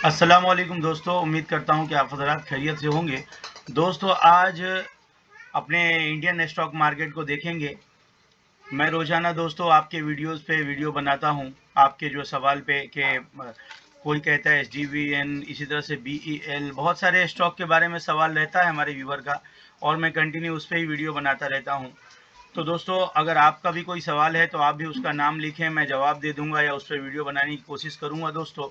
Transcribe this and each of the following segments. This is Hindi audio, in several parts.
अस्सलाम वालेकुम दोस्तों, उम्मीद करता हूं कि आप हज़रात खैरियत से होंगे। दोस्तों आज अपने इंडियन स्टॉक मार्केट को देखेंगे। मैं रोज़ाना दोस्तों आपके वीडियोस पे वीडियो बनाता हूं, आपके जो सवाल पे कि कोई कहता है SGVN, इसी तरह से BEL, बहुत सारे स्टॉक के बारे में सवाल रहता है हमारे व्यूवर का और मैं कंटिन्यू उस पर ही वीडियो बनाता रहता हूँ। तो दोस्तों अगर आपका भी कोई सवाल है तो आप भी उसका नाम लिखें, मैं जवाब दे दूंगा या उस पर वीडियो बनाने की कोशिश करूँगा दोस्तों।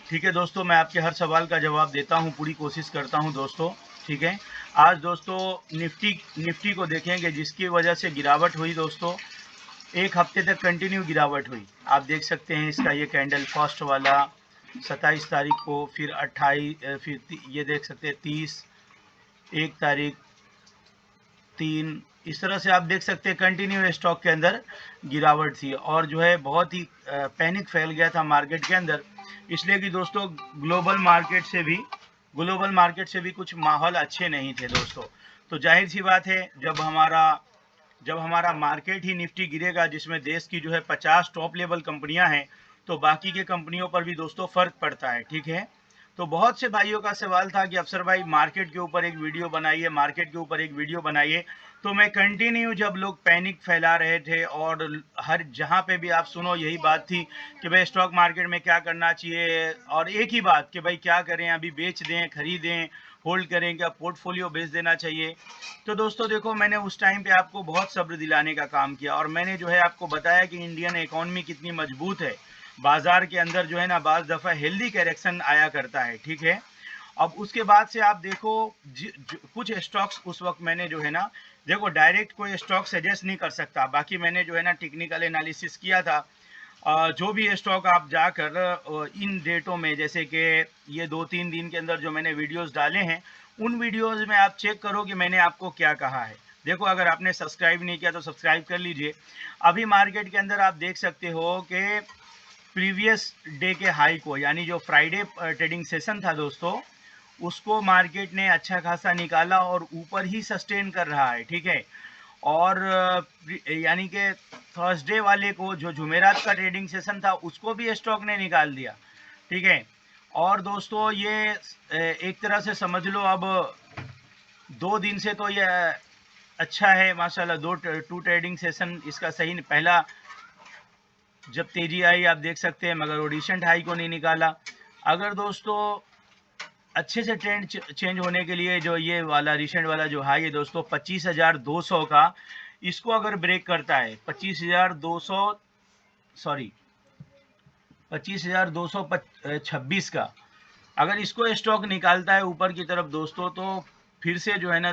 ठीक है दोस्तों, मैं आपके हर सवाल का जवाब देता हूं, पूरी कोशिश करता हूं दोस्तों। ठीक है, आज दोस्तों निफ्टी को देखेंगे जिसकी वजह से गिरावट हुई दोस्तों। एक हफ्ते तक कंटिन्यू गिरावट हुई, आप देख सकते हैं इसका ये कैंडल फर्स्ट वाला 27 तारीख को, फिर 28, फिर ये देख सकते हैं 30, 1 तारीख, 3, इस तरह से आप देख सकते हैं कंटिन्यू स्टॉक के अंदर गिरावट थी और जो है बहुत ही पैनिक फैल गया था मार्केट के अंदर, इसलिए कि दोस्तों ग्लोबल मार्केट से भी कुछ माहौल अच्छे नहीं थे दोस्तों। तो जाहिर सी बात है जब हमारा मार्केट ही निफ्टी गिरेगा जिसमें देश की जो है 50 टॉप लेवल कंपनियां हैं, तो बाकी के कंपनियों पर भी दोस्तों फर्क पड़ता है। ठीक है, तो बहुत से भाइयों का सवाल था कि अफसर भाई मार्केट के ऊपर एक वीडियो बनाइए, मार्केट के ऊपर एक वीडियो बनाइए। तो मैं कंटिन्यू, जब लोग पैनिक फैला रहे थे और हर जहां पे भी आप सुनो यही बात थी कि भाई स्टॉक मार्केट में क्या करना चाहिए, और एक ही बात कि भाई क्या करें, अभी बेच दें, खरीदें, होल्ड करें, क्या पोर्टफोलियो बेच देना चाहिए। तो दोस्तों देखो, मैंने उस टाइम पे आपको बहुत सब्र दिलाने का काम किया और मैंने जो है आपको बताया कि इंडियन इकोनॉमी कितनी मजबूत है, बाजार के अंदर जो है ना बाज दफ़ा हेल्दी करेक्शन आया करता है। ठीक है, अब उसके बाद से आप देखो कुछ स्टॉक्स उस वक्त मैंने जो है ना, देखो डायरेक्ट कोई स्टॉक सजेस्ट नहीं कर सकता, बाकी मैंने जो है ना टेक्निकल एनालिसिस किया था। जो भी स्टॉक आप जाकर इन डेटों में, जैसे कि ये 2-3 दिन के अंदर जो मैंने वीडियोस डाले हैं, उन वीडियोस में आप चेक करो कि मैंने आपको क्या कहा है। देखो, अगर आपने सब्सक्राइब नहीं किया तो सब्सक्राइब कर लीजिए। अभी मार्केट के अंदर आप देख सकते हो कि प्रीवियस डे के हाई को, यानी जो फ्राइडे ट्रेडिंग सेशन था दोस्तों, उसको मार्केट ने अच्छा खासा निकाला और ऊपर ही सस्टेन कर रहा है। ठीक है, और यानी कि थर्सडे वाले को, जो जुमेरात का ट्रेडिंग सेशन था, उसको भी स्टॉक ने निकाल दिया। ठीक है, और दोस्तों ये एक तरह से समझ लो, अब 2 दिन से तो ये अच्छा है माशाल्लाह। टू ट्रेडिंग सेशन इसका सही, पहला जब तेजी आई आप देख सकते हैं, मगर वो रिसेंट हाई को नहीं निकाला। अगर दोस्तों अच्छे से ट्रेंड चेंज होने के लिए, जो ये वाला रिसेंट वाला जो हाई है दोस्तों 25,200 का, इसको अगर ब्रेक करता है 25,200, सॉरी 25,226 का, अगर इसको स्टॉक निकालता है ऊपर की तरफ दोस्तों, तो फिर से जो है ना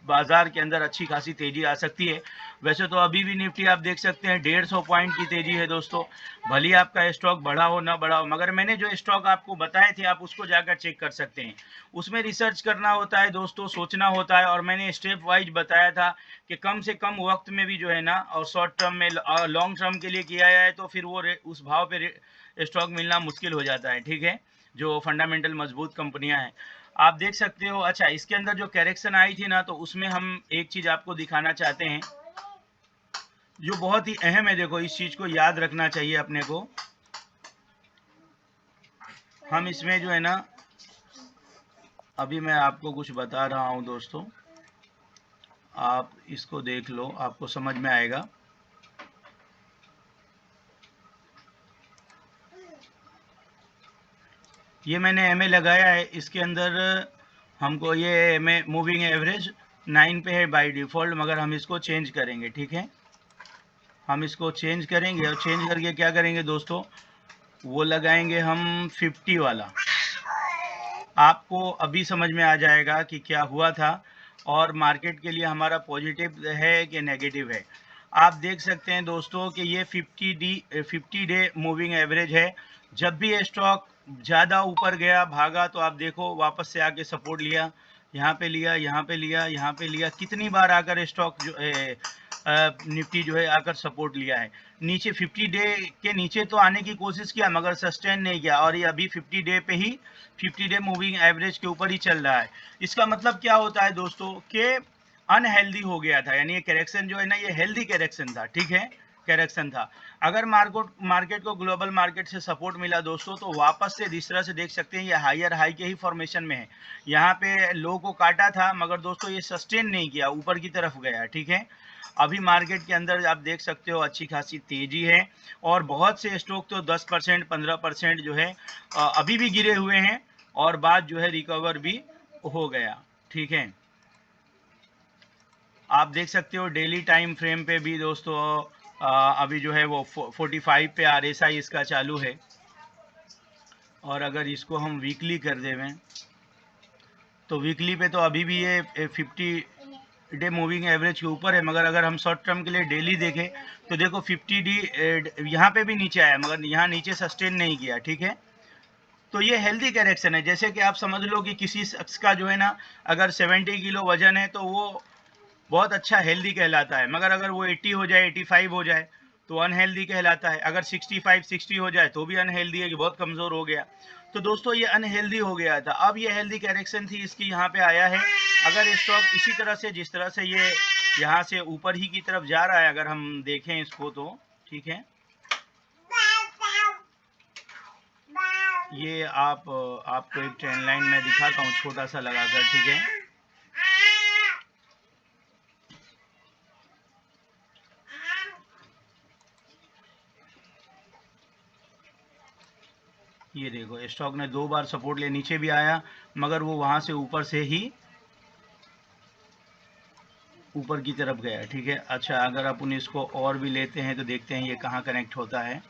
बाजार के अंदर अच्छी खासी तेजी आ सकती है। वैसे तो अभी भी निफ्टी आप देख सकते हैं 150 पॉइंट की तेजी है दोस्तों, भले आपका स्टॉक बढ़ा हो ना बढ़ा हो, मगर मैंने जो स्टॉक आपको बताए थे आप उसको जाकर चेक कर सकते हैं। उसमें रिसर्च करना होता है दोस्तों, सोचना होता है, और मैंने स्टेप वाइज बताया था कि कम से कम वक्त में भी जो है ना, और शॉर्ट टर्म में लॉन्ग टर्म के लिए किया जाए तो फिर वो उस भाव पे स्टॉक मिलना मुश्किल हो जाता है। ठीक है, जो फंडामेंटल मजबूत कंपनियां हैं, आप देख सकते हो। अच्छा, इसके अंदर जो करेक्शन आई थी ना, तो उसमें हम एक चीज आपको दिखाना चाहते हैं जो बहुत ही अहम है। देखो, इस चीज को याद रखना चाहिए अपने को। हम इसमें जो है ना, अभी मैं आपको कुछ बता रहा हूं दोस्तों, आप इसको देख लो, आपको समझ में आएगा। ये मैंने एमए लगाया है, इसके अंदर हमको ये एमए मूविंग एवरेज 9 पे है बाय डिफ़ॉल्ट, मगर हम इसको चेंज करेंगे। ठीक है, हम इसको चेंज करेंगे और चेंज करके क्या करेंगे दोस्तों, वो लगाएंगे हम 50 वाला। आपको अभी समझ में आ जाएगा कि क्या हुआ था और मार्केट के लिए हमारा पॉजिटिव है कि नेगेटिव है। आप देख सकते हैं दोस्तों कि ये 50 डे मूविंग एवरेज है। जब भी स्टॉक ज़्यादा ऊपर गया, भागा, तो आप देखो वापस से आके सपोर्ट लिया, यहाँ पे लिया, यहाँ पे लिया, यहाँ पे लिया, कितनी बार आकर स्टॉक जो निफ्टी जो है आकर सपोर्ट लिया है। नीचे 50 डे के नीचे तो आने की कोशिश किया, मगर सस्टेन नहीं किया, और ये अभी 50 डे पे ही 50 डे मूविंग एवरेज के ऊपर ही चल रहा है। इसका मतलब क्या होता है दोस्तों कि अनहेल्दी हो गया था, यानी ये करेक्शन जो है ना, ये हेल्दी करेक्शन था। ठीक है, करेक्शन था। अगर मार्केट को ग्लोबल मार्केट से सपोर्ट मिला दोस्तों, तो वापस से जिस तरह से देख सकते हैं ये हायर हाई के ही फॉर्मेशन में है। यहाँ पे लो को काटा था, मगर दोस्तों ये सस्टेन नहीं किया, ऊपर की तरफ गया। ठीक है, अभी मार्केट के अंदर आप देख सकते हो अच्छी खासी तेजी है, और बहुत से स्टॉक तो 10% 15% जो है अभी भी गिरे हुए हैं, और बाद जो है रिकवर भी हो गया। ठीक है, आप देख सकते हो डेली टाइम फ्रेम पे भी दोस्तों अभी जो है वो 45 पे RSI इसका चालू है, और अगर इसको हम वीकली कर देवें तो वीकली पे तो अभी भी ये 50 डे मूविंग एवरेज के ऊपर है, मगर अगर हम शॉर्ट टर्म के लिए डेली देखें तो देखो 50 डी यहाँ पे भी नीचे आया, मगर यहाँ नीचे सस्टेन नहीं किया। ठीक है, तो ये हेल्दी करेक्शन है। जैसे कि आप समझ लो कि किसी शख्स का जो है ना अगर 70 किलो वजन है तो वो बहुत अच्छा हेल्दी कहलाता है, मगर अगर वो 80 हो जाए 85 हो जाए तो अनहेल्दी कहलाता है। अगर 65 60 हो जाए तो भी अनहेल्दी है कि बहुत कमज़ोर हो गया। तो दोस्तों ये अनहेल्दी हो गया था, अब ये हेल्दी करेक्शन थी इसकी यहाँ पे आया है। अगर स्टॉक इसी तरह से जिस तरह से ये यहाँ से ऊपर ही की तरफ जा रहा है, अगर हम देखें इसको तो ठीक है, ये आपको एक ट्रेंड लाइन में दिखाता हूँ छोटा सा लगाकर। ठीक है, ये देखो स्टॉक ने 2 बार सपोर्ट ले नीचे भी आया, मगर वो वहां से ऊपर से ही ऊपर की तरफ गया। ठीक है, अच्छा अगर अपन इसको और भी लेते हैं तो देखते हैं ये कहाँ कनेक्ट होता है।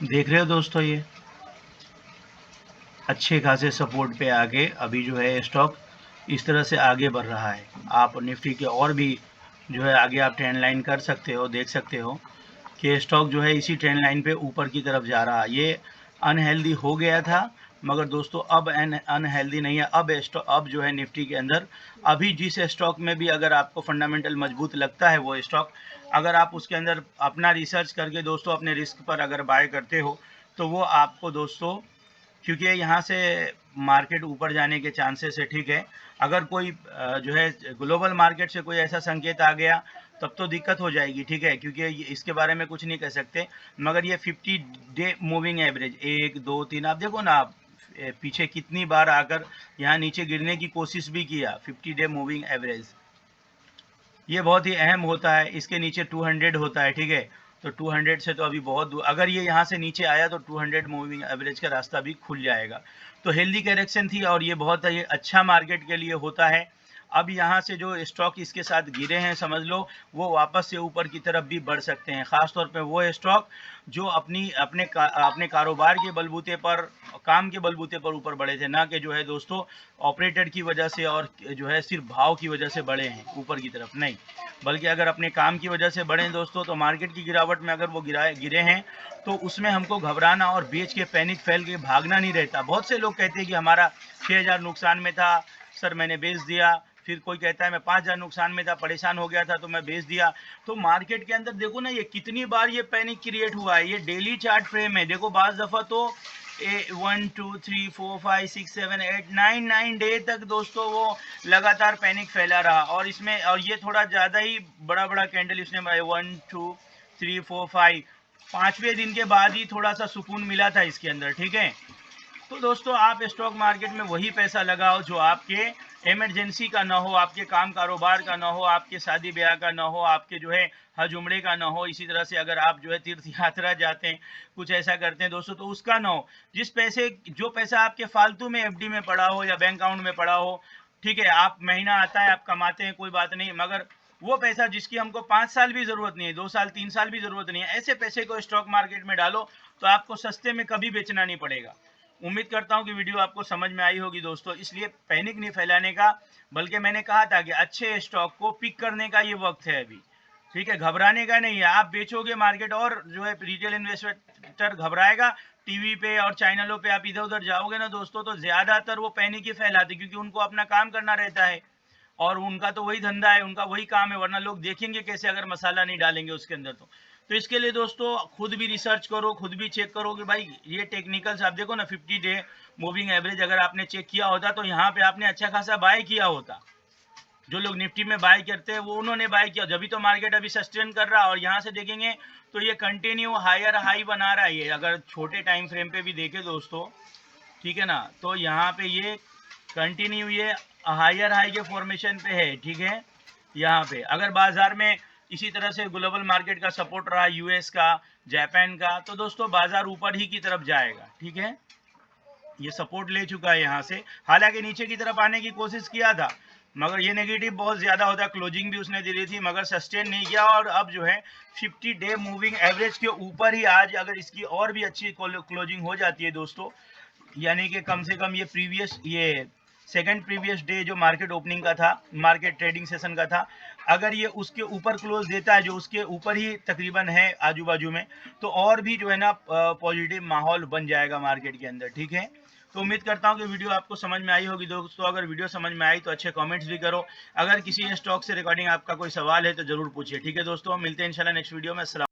देख रहे हो दोस्तों, ये अच्छे खासे सपोर्ट पे आके अभी जो है स्टॉक इस तरह से आगे बढ़ रहा है। आप निफ्टी के और भी जो है आगे आप ट्रेंड लाइन कर सकते हो, देख सकते हो कि स्टॉक जो है इसी ट्रेंड लाइन पे ऊपर की तरफ जा रहा है। ये अनहेल्दी हो गया था, मगर दोस्तों अब अनहेल्दी नहीं है। अब जो है निफ्टी के अंदर अभी जिस स्टॉक में भी अगर आपको फंडामेंटल मजबूत लगता है वो स्टॉक, अगर आप उसके अंदर अपना रिसर्च करके दोस्तों अपने रिस्क पर अगर बाय करते हो तो वो आपको दोस्तों, क्योंकि यहाँ से मार्केट ऊपर जाने के चांसेस है। ठीक है, अगर कोई जो है ग्लोबल मार्केट से कोई ऐसा संकेत आ गया तब तो दिक्कत हो जाएगी। ठीक है, क्योंकि इसके बारे में कुछ नहीं कह सकते, मगर ये 50 डे मूविंग एवरेज 1 2 3 आप देखो ना, आप पीछे कितनी बार आकर यहाँ नीचे गिरने की कोशिश भी किया। 50 डे मूविंग एवरेज ये बहुत ही अहम होता है, इसके नीचे 200 होता है। ठीक है, तो 200 से तो अभी बहुत दूर, अगर ये यहाँ से नीचे आया तो 200 मूविंग एवरेज का रास्ता भी खुल जाएगा। तो हेल्दी करेक्शन थी, और ये बहुत ही अच्छा मार्केट के लिए होता है। अब यहाँ से जो स्टॉक इसके साथ गिरे हैं समझ लो वो वापस से ऊपर की तरफ भी बढ़ सकते हैं, खासतौर पे वो स्टॉक जो अपने कारोबार के बलबूते पर, काम के बलबूते पर ऊपर बढ़े थे, ना कि जो है दोस्तों ऑपरेटर की वजह से और जो है सिर्फ भाव की वजह से बढ़े हैं ऊपर की तरफ, नहीं, बल्कि अगर अपने काम की वजह से बढ़े दोस्तों तो मार्केट की गिरावट में अगर वो गिरे हैं तो उसमें हमको घबराना और बेच के पैनिक फैल के भागना नहीं रहता। बहुत से लोग कहते हैं कि हमारा 6000 नुकसान में था सर मैंने बेच दिया, फिर कोई कहता है मैं 5000 नुकसान में था परेशान हो गया था तो मैं बेच दिया। तो मार्केट के अंदर देखो ना ये कितनी बार ये पैनिक क्रिएट हुआ है, ये डेली चार्ट फ्रेम है। देखो बाज दफा तो 1 2 3 4 5 6 7 8 9 डे तक दोस्तों वो लगातार पैनिक फैला रहा, और इसमें और ये थोड़ा ज़्यादा ही बड़ा बड़ा कैंडल इसने 1 2 3 4 5 पाँचवें दिन के बाद ही थोड़ा सा सुकून मिला था इसके अंदर। ठीक है, तो दोस्तों आप स्टॉक मार्केट में वही पैसा लगाओ जो आपके इमरजेंसी का ना हो, आपके काम कारोबार का ना हो, आपके शादी ब्याह का ना हो, आपके जो है हज उम्रे का ना हो। इसी तरह से अगर आप जो है तीर्थ यात्रा जाते हैं, कुछ ऐसा करते हैं दोस्तों, तो उसका ना हो। जो पैसा आपके फालतू में एफडी में पड़ा हो या बैंक अकाउंट में पड़ा हो, ठीक है, आप महीना आता है आप कमाते हैं कोई बात नहीं, मगर वो पैसा जिसकी हमको 5 साल भी जरूरत नहीं है, 2 साल 3 साल भी जरूरत नहीं है, ऐसे पैसे को स्टॉक मार्केट में डालो तो आपको सस्ते में कभी बेचना नहीं पड़ेगा। उम्मीद करता हूं कि वीडियो आपको समझ में आई होगी दोस्तों। इसलिए पैनिक नहीं फैलाने का, बल्कि मैंने कहा था कि अच्छे स्टॉक को पिक करने का ये वक्त है अभी। ठीक है, घबराने का नहीं है। आप बेचोगे मार्केट और जो है रिटेल इन्वेस्टर घबराएगा, टीवी पे और चैनलों पे आप इधर उधर जाओगे ना दोस्तों तो ज्यादातर वो पैनिक ही फैलाते, क्योंकि उनको अपना काम करना रहता है और उनका तो वही धंधा है, उनका वही काम है, वरना लोग देखेंगे कैसे अगर मसाला नहीं डालेंगे उसके अंदर। तो इसके लिए दोस्तों खुद भी रिसर्च करो, खुद भी चेक करो कि भाई ये टेक्निकल्स आप देखो ना, 50 डे मूविंग एवरेज अगर आपने चेक किया होता तो यहाँ पे आपने अच्छा खासा बाय किया होता। जो लोग निफ्टी में बाय करते हैं वो उन्होंने बाय किया, जब भी तो मार्केट अभी सस्टेन कर रहा है। और यहाँ से देखेंगे तो ये कंटिन्यू हायर हाई बना रहा है। ये अगर छोटे टाइम फ्रेम पे भी देखें दोस्तों, ठीक है ना, तो यहाँ पे ये कंटिन्यू ये हायर हाई के फॉर्मेशन पे है, ठीक है। यहाँ पे अगर बाजार में इसी तरह से ग्लोबल मार्केट का सपोर्ट रहा, यूएस का, जापान का, तो दोस्तों बाजार ऊपर ही की तरफ जाएगा, ठीक है। ये सपोर्ट ले चुका है यहाँ से, हालांकि नीचे की तरफ आने की कोशिश किया था मगर ये नेगेटिव बहुत ज़्यादा होता, क्लोजिंग भी उसने दी थी मगर सस्टेन नहीं किया। और अब जो है 50 डे मूविंग एवरेज के ऊपर ही आज अगर इसकी और भी अच्छी क्लोजिंग हो जाती है दोस्तों, यानी कि कम से कम ये सेकंड प्रीवियस डे जो मार्केट ओपनिंग का था, मार्केट ट्रेडिंग सेशन का था, अगर ये उसके ऊपर क्लोज देता है, जो उसके ऊपर ही तकरीबन है आजू बाजू में, तो और भी जो है ना पॉजिटिव माहौल बन जाएगा मार्केट के अंदर, ठीक है। तो उम्मीद करता हूँ कि वीडियो आपको समझ में आई होगी दोस्तों। अगर वीडियो समझ में आई तो अच्छे कमेंट्स भी करो। अगर किसी स्टॉक से रिगार्डिंग आपका कोई सवाल है तो जरूर पूछिए, ठीक है दोस्तों। मिलते हैं इंशाल्लाह नेक्स्ट वीडियो में। अस्सलाम।